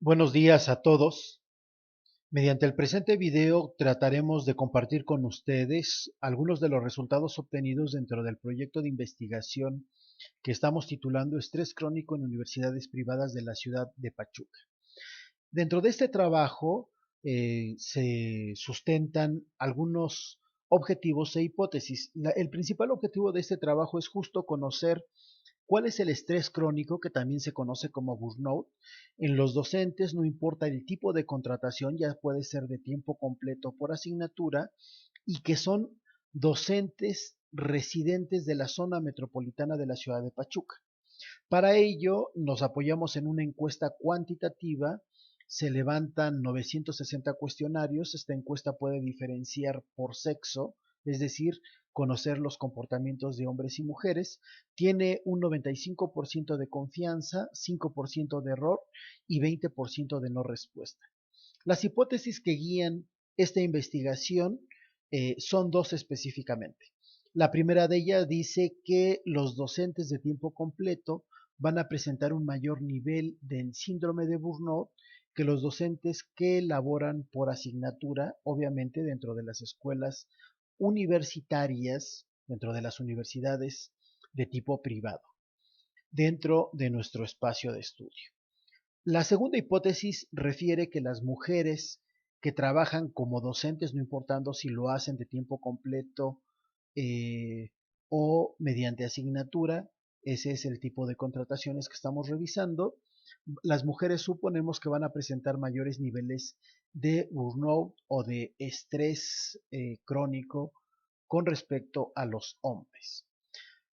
Buenos días a todos. Mediante el presente video trataremos de compartir con ustedes algunos de los resultados obtenidos dentro del proyecto de investigación que estamos titulando Estrés crónico en universidades privadas de la ciudad de Pachuca. Dentro de este trabajo se sustentan algunos objetivos e hipótesis. El principal objetivo de este trabajo es justo conocer ¿cuál es el estrés crónico, que también se conoce como burnout? En los docentes, no importa el tipo de contratación, ya puede ser de tiempo completo por asignatura, y que son docentes residentes de la zona metropolitana de la ciudad de Pachuca. Para ello, nos apoyamos en una encuesta cuantitativa. Se levantan 960 cuestionarios. Esta encuesta puede diferenciar por sexo, es decir, conocer los comportamientos de hombres y mujeres. Tiene un 95% de confianza, 5% de error y 20% de no respuesta. Las hipótesis que guían esta investigación son dos específicamente. La primera de ellas dice que los docentes de tiempo completo van a presentar un mayor nivel del síndrome de burnout que los docentes que laboran por asignatura, obviamente dentro de las escuelas universitarias, dentro de las universidades de tipo privado, dentro de nuestro espacio de estudio. La segunda hipótesis refiere que las mujeres que trabajan como docentes, no importando si lo hacen de tiempo completo eh, o mediante asignatura, ese es el tipo de contrataciones que estamos revisando, las mujeres suponemos que van a presentar mayores niveles de burnout o de estrés crónico con respecto a los hombres.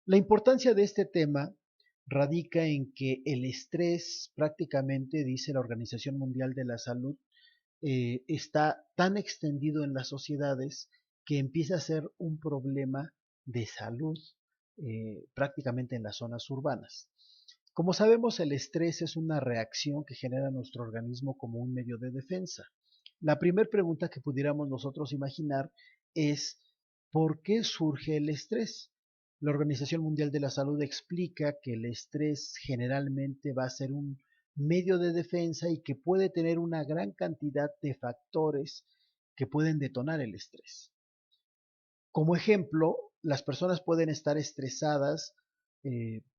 La importancia de este tema radica en que el estrés, prácticamente, dice la Organización Mundial de la Salud, está tan extendido en las sociedades que empieza a ser un problema de salud prácticamente en las zonas urbanas. Como sabemos, el estrés es una reacción que genera nuestro organismo como un medio de defensa. La primera pregunta que pudiéramos nosotros imaginar es ¿por qué surge el estrés? La Organización Mundial de la Salud explica que el estrés generalmente va a ser un medio de defensa y que puede tener una gran cantidad de factores que pueden detonar el estrés. Como ejemplo, las personas pueden estar estresadas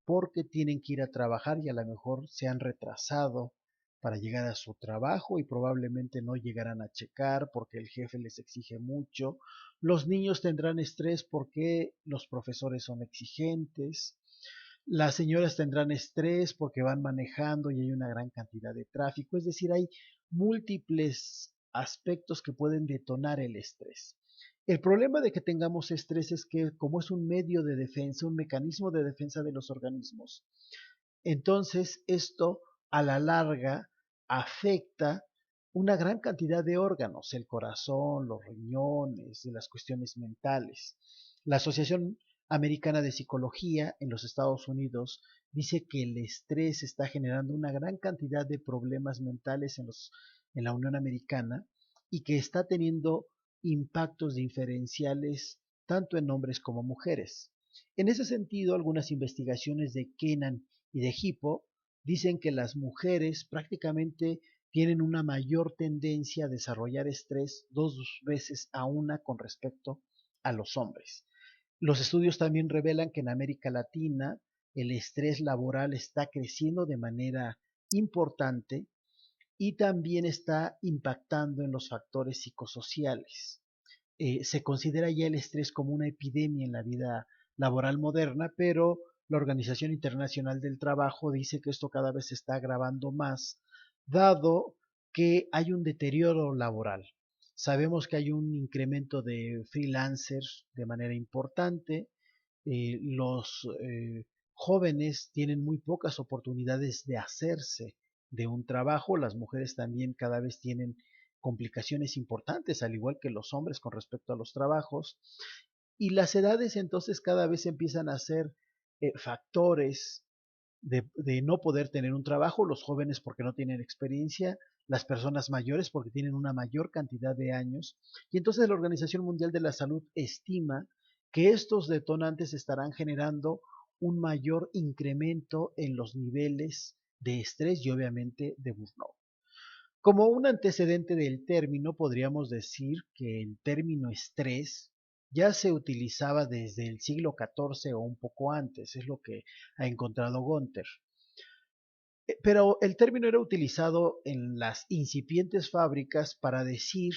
porque tienen que ir a trabajar y a lo mejor se han retrasado para llegar a su trabajo y probablemente no llegarán a checar porque el jefe les exige mucho. Los niños tendrán estrés porque los profesores son exigentes. Las señoras tendrán estrés porque van manejando y hay una gran cantidad de tráfico. Es decir, hay múltiples aspectos que pueden detonar el estrés. El problema de que tengamos estrés es que como es un medio de defensa, un mecanismo de defensa de los organismos, entonces esto a la larga afecta una gran cantidad de órganos, el corazón, los riñones, de las cuestiones mentales. La Asociación Americana de Psicología en los Estados Unidos dice que el estrés está generando una gran cantidad de problemas mentales en la Unión Americana y que está teniendo impactos diferenciales tanto en hombres como mujeres. En ese sentido, algunas investigaciones de Kennan y de Hippo dicen que las mujeres prácticamente tienen una mayor tendencia a desarrollar estrés 2 veces a una con respecto a los hombres. Los estudios también revelan que en América Latina el estrés laboral está creciendo de manera importante y también está impactando en los factores psicosociales. Se considera ya el estrés como una epidemia en la vida laboral moderna, pero la Organización Internacional del Trabajo dice que esto cada vez se está agravando más, dado que hay un deterioro laboral. Sabemos que hay un incremento de freelancers de manera importante. Los jóvenes tienen muy pocas oportunidades de hacerse de un trabajo. Las mujeres también cada vez tienen complicaciones importantes, al igual que los hombres con respecto a los trabajos. Y las edades entonces cada vez empiezan a ser factores de no poder tener un trabajo, los jóvenes porque no tienen experiencia, las personas mayores porque tienen una mayor cantidad de años. Y entonces la Organización Mundial de la Salud estima que estos detonantes estarán generando un mayor incremento en los niveles de estrés y obviamente de burnout. Como un antecedente del término, podríamos decir que el término estrés ya se utilizaba desde el siglo XIV o un poco antes, es lo que ha encontrado Gunther. Pero el término era utilizado en las incipientes fábricas para decir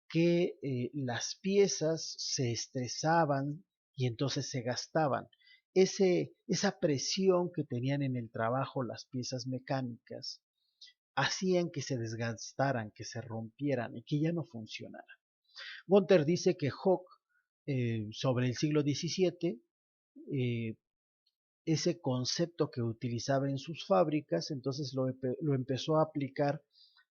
que las piezas se estresaban y entonces se gastaban. Esa presión que tenían en el trabajo las piezas mecánicas hacían que se desgastaran, que se rompieran y que ya no funcionaran. Gunther dice que Hock, sobre el siglo XVII, eh, ese concepto que utilizaba en sus fábricas, entonces lo empezó a aplicar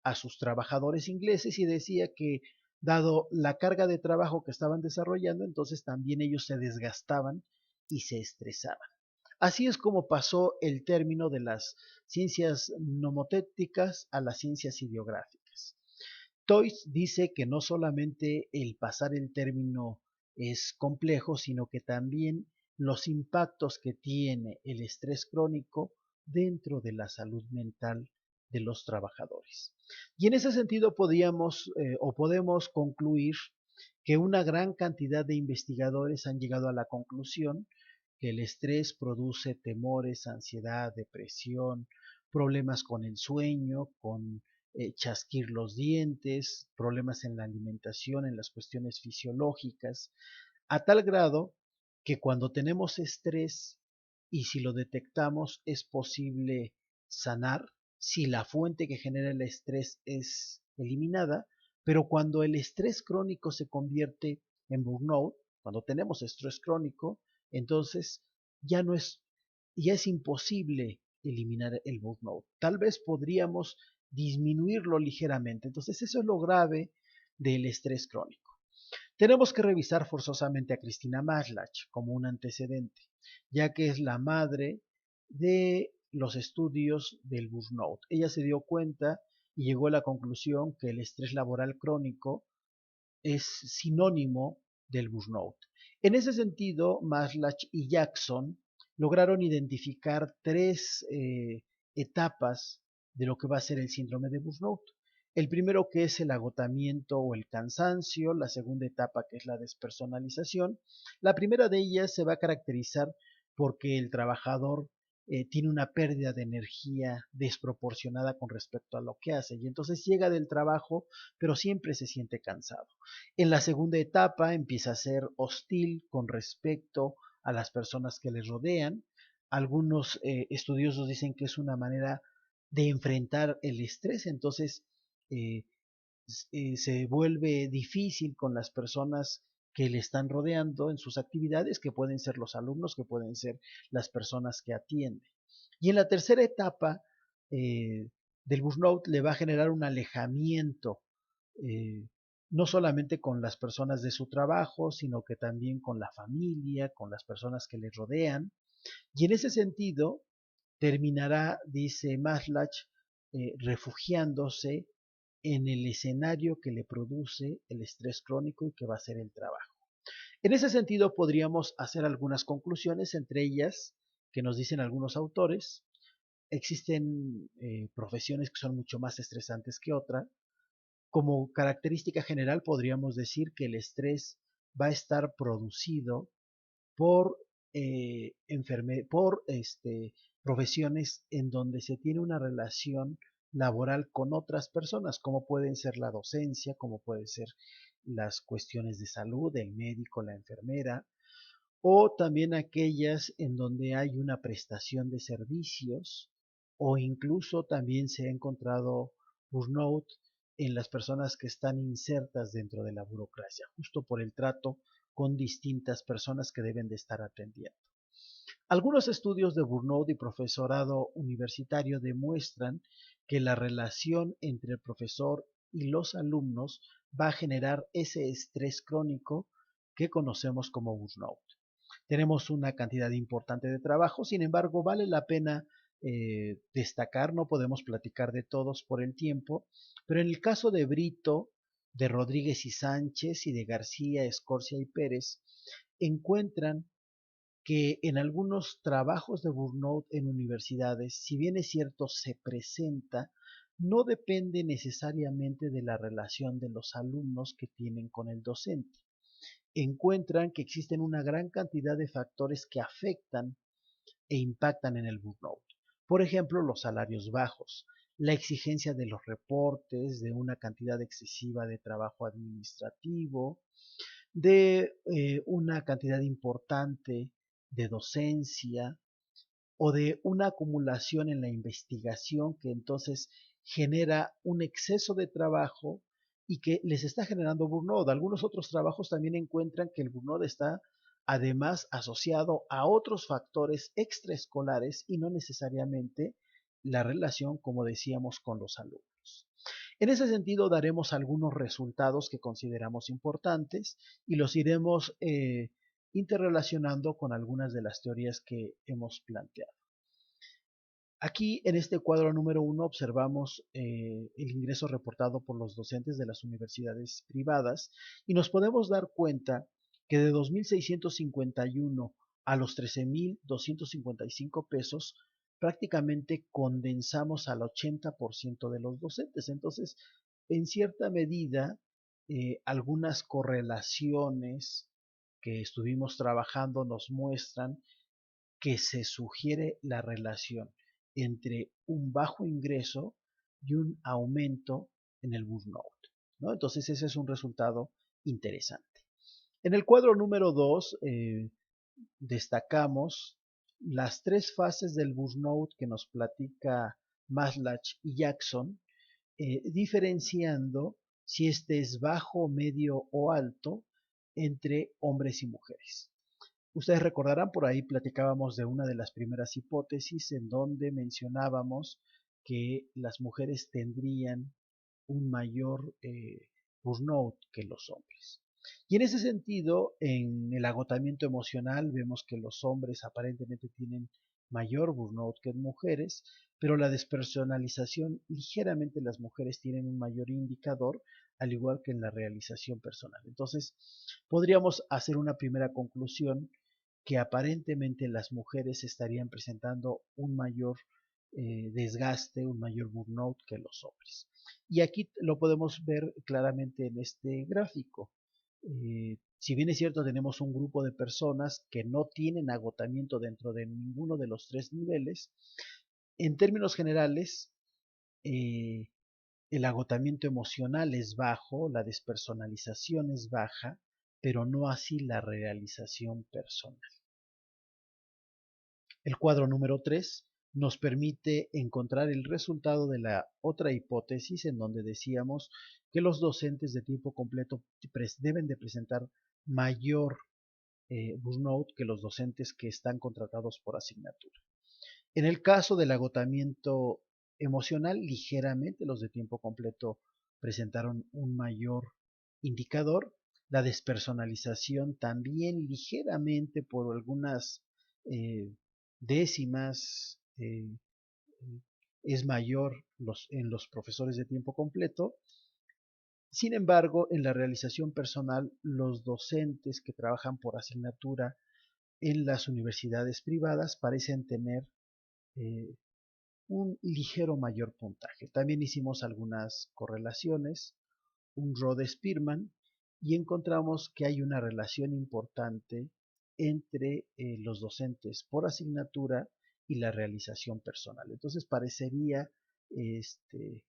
a sus trabajadores ingleses y decía que dado la carga de trabajo que estaban desarrollando, entonces también ellos se desgastaban y se estresaban. Así es como pasó el término de las ciencias nomotécticas a las ciencias ideográficas. Toys dice que no solamente el pasar el término es complejo, sino que también los impactos que tiene el estrés crónico dentro de la salud mental de los trabajadores. Y en ese sentido podemos concluir que una gran cantidad de investigadores han llegado a la conclusión que el estrés produce temores, ansiedad, depresión, problemas con el sueño, con chasquir los dientes, problemas en la alimentación, en las cuestiones fisiológicas, a tal grado que cuando tenemos estrés y si lo detectamos es posible sanar si la fuente que genera el estrés es eliminada, pero cuando el estrés crónico se convierte en burnout, cuando tenemos estrés crónico, entonces ya no es, ya es imposible eliminar el burnout. Tal vez podríamos disminuirlo ligeramente. Entonces eso es lo grave del estrés crónico. Tenemos que revisar forzosamente a Cristina Maslach como un antecedente, ya que es la madre de los estudios del burnout. Ella se dio cuenta y llegó a la conclusión que el estrés laboral crónico es sinónimo del burnout. En ese sentido, Maslach y Jackson lograron identificar tres etapas de lo que va a ser el síndrome de burnout. El primero que es el agotamiento o el cansancio, la segunda etapa que es la despersonalización. La primera de ellas se va a caracterizar porque el trabajador tiene una pérdida de energía desproporcionada con respecto a lo que hace y entonces llega del trabajo pero siempre se siente cansado. En la segunda etapa empieza a ser hostil con respecto a las personas que le rodean. Algunos estudiosos dicen que es una manera de enfrentar el estrés, entonces eh, se vuelve difícil con las personas que le están rodeando en sus actividades, que pueden ser los alumnos, que pueden ser las personas que atiende. Y en la tercera etapa del burnout le va a generar un alejamiento, eh, no solamente con las personas de su trabajo, sino que también con la familia, con las personas que le rodean. Y en ese sentido, terminará, dice Maslach, refugiándose en el escenario que le produce el estrés crónico y que va a ser el trabajo. En ese sentido, podríamos hacer algunas conclusiones, entre ellas, que nos dicen algunos autores, existen profesiones que son mucho más estresantes que otras. Como característica general, podríamos decir que el estrés va a estar producido por, profesiones en donde se tiene una relación laboral con otras personas, como pueden ser la docencia, como pueden ser las cuestiones de salud, el médico, la enfermera, o también aquellas en donde hay una prestación de servicios, o incluso también se ha encontrado burnout en las personas que están insertas dentro de la burocracia, justo por el trato con distintas personas que deben de estar atendiendo. Algunos estudios de burnout y profesorado universitario demuestran que la relación entre el profesor y los alumnos va a generar ese estrés crónico que conocemos como burnout. Tenemos una cantidad importante de trabajo, sin embargo, vale la pena destacar, no podemos platicar de todos por el tiempo, pero en el caso de Brito, de Rodríguez y Sánchez y de García, Escorcia y Pérez, encuentran que en algunos trabajos de burnout en universidades, si bien es cierto, se presenta, no depende necesariamente de la relación de los alumnos que tienen con el docente. Encuentran que existen una gran cantidad de factores que afectan e impactan en el burnout. Por ejemplo, los salarios bajos, la exigencia de los reportes, de una cantidad excesiva de trabajo administrativo, de una cantidad importante de docencia o de una acumulación en la investigación que entonces genera un exceso de trabajo y que les está generando burnout. Algunos otros trabajos también encuentran que el burnout está además asociado a otros factores extraescolares y no necesariamente la relación, como decíamos, con los alumnos. En ese sentido, daremos algunos resultados que consideramos importantes y los iremos interrelacionando con algunas de las teorías que hemos planteado. Aquí en este cuadro número 1 observamos el ingreso reportado por los docentes de las universidades privadas y nos podemos dar cuenta que de 2.651 a los 13.255 pesos prácticamente condensamos al 80% de los docentes. Entonces, en cierta medida, algunas correlaciones que estuvimos trabajando nos muestran que se sugiere la relación entre un bajo ingreso y un aumento en el burnout, ¿no? Entonces ese es un resultado interesante. En el cuadro número 2 destacamos las tres fases del burnout que nos platica Maslach y Jackson, diferenciando si este es bajo, medio o alto entre hombres y mujeres. Ustedes recordarán, por ahí platicábamos de una de las primeras hipótesis en donde mencionábamos que las mujeres tendrían un mayor burnout que los hombres. Y en ese sentido, en el agotamiento emocional vemos que los hombres aparentemente tienen mayor burnout que mujeres, pero la despersonalización, ligeramente las mujeres tienen un mayor indicador, al igual que en la realización personal. Entonces, podríamos hacer una primera conclusión que aparentemente las mujeres estarían presentando un mayor desgaste, un mayor burnout que los hombres. Y aquí lo podemos ver claramente en este gráfico. Si bien es cierto, tenemos un grupo de personas que no tienen agotamiento dentro de ninguno de los tres niveles, en términos generales, eh, el agotamiento emocional es bajo, la despersonalización es baja, pero no así la realización personal. El cuadro número 3 nos permite encontrar el resultado de la otra hipótesis en donde decíamos que los docentes de tiempo completo deben de presentar mayor burnout que los docentes que están contratados por asignatura. En el caso del agotamiento emocional, ligeramente los de tiempo completo presentaron un mayor indicador. La despersonalización también ligeramente por algunas eh, décimas es mayor en los profesores de tiempo completo. Sin embargo, en la realización personal, los docentes que trabajan por asignatura en las universidades privadas parecen tener eh, un ligero mayor puntaje. También hicimos algunas correlaciones, un Rode-Spearman, y encontramos que hay una relación importante entre los docentes por asignatura y la realización personal. Entonces parecería este,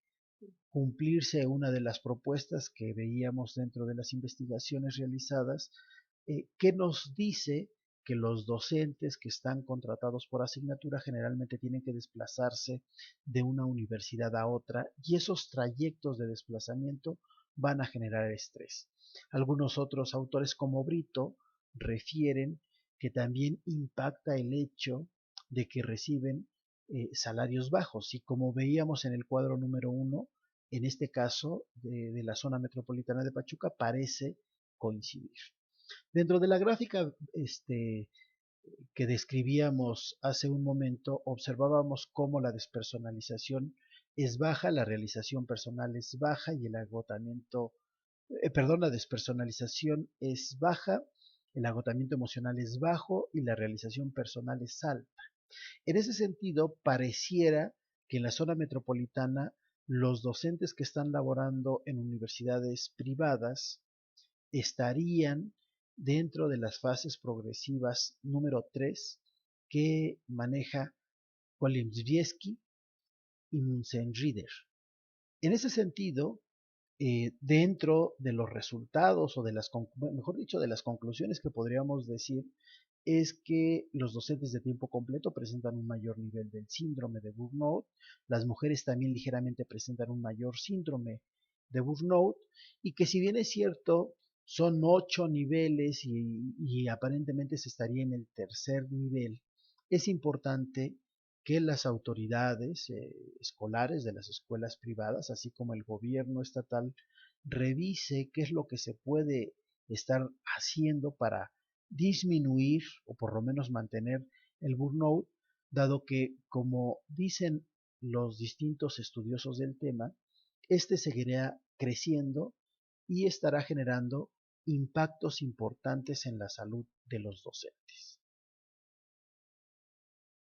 cumplirse una de las propuestas que veíamos dentro de las investigaciones realizadas, que nos dice que los docentes que están contratados por asignatura generalmente tienen que desplazarse de una universidad a otra y esos trayectos de desplazamiento van a generar estrés. Algunos otros autores como Brito refieren que también impacta el hecho de que reciben salarios bajos y como veíamos en el cuadro número 1, en este caso de la zona metropolitana de Pachuca parece coincidir. Dentro de la gráfica que describíamos hace un momento, observábamos cómo la despersonalización es baja, la realización personal es baja y el agotamiento, la despersonalización es baja, el agotamiento emocional es bajo y la realización personal es alta. En ese sentido, pareciera que en la zona metropolitana los docentes que están laborando en universidades privadas estarían dentro de las fases progresivas número 3 que maneja Kolimzewski y Munzenrieder. En ese sentido, dentro de los resultados o de las, mejor dicho, de las conclusiones que podríamos decir, es que los docentes de tiempo completo presentan un mayor nivel del síndrome de burnout, las mujeres también ligeramente presentan un mayor síndrome de burnout, y que si bien es cierto, son 8 niveles y aparentemente se estaría en el tercer nivel, es importante que las autoridades escolares de las escuelas privadas, así como el gobierno estatal, revise qué es lo que se puede estar haciendo para disminuir o por lo menos mantener el burnout, dado que, como dicen los distintos estudiosos del tema, este seguirá creciendo y estará generando impactos importantes en la salud de los docentes.